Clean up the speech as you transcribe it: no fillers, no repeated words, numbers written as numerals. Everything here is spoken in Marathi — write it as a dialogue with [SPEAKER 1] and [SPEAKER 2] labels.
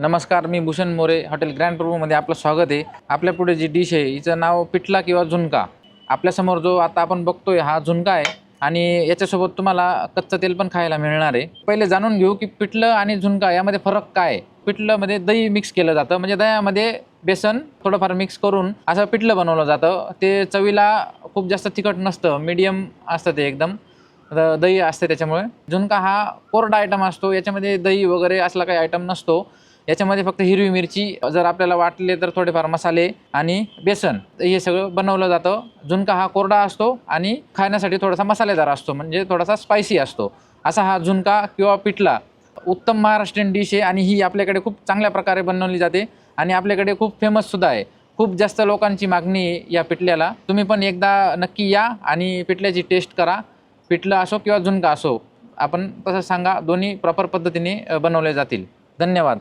[SPEAKER 1] नमस्कार, मी भूषण मोरे, हॉटेल ग्रँड प्रभूमध्ये आपलं स्वागत आहे. आपल्या पुढे जी डिश आहे हिचं नाव पिठला किंवा झुणका. आपल्यासमोर जो आता आपण बघतोय हा झुणका आहे आणि याच्यासोबत तुम्हाला कच्चं तेल पण खायला मिळणार आहे. पहिले जाणून घेऊ की पिठलं आणि झुणका यामध्ये फरक काय आहे. पिठलंमध्ये दही मिक्स केलं जातं, म्हणजे दह्यामध्ये बेसन थोडंफार मिक्स करून असं पिठलं बनवलं जातं. ते चवीला खूप जास्त तिखट नसतं, मीडियम असतं ते एकदम. दही असते त्याच्यामुळे. झुणका हा कोरडा आयटम असतो, याच्यामध्ये दही वगैरे असला काही आयटम नसतो. याच्यामध्ये फक्त हिरवी मिरची, जर आपल्याला वाटले तर थोडेफार मसाले आणि बेसन, हे सगळं बनवलं जातं. झुणका हा कोरडा असतो आणि खाण्यासाठी थोडासा मसालेदार असतो, म्हणजे थोडासा स्पायसी असतो. असा हा झुणका किंवा पिठला उत्तम महाराष्ट्रीयन डिश आहे आणि ही आपल्याकडे खूप चांगल्या प्रकारे बनवली जाते आणि आपल्याकडे खूप फेमससुद्धा आहे. खूप जास्त लोकांची मागणी आहे या पिठल्याला. तुम्ही पण एकदा नक्की या आणि पिठल्याची टेस्ट करा. पिठलं असो किंवा झुणका असो, आपण तसं सांगा, दोन्ही प्रॉपर पद्धतीने बनवले जातील. धन्यवाद.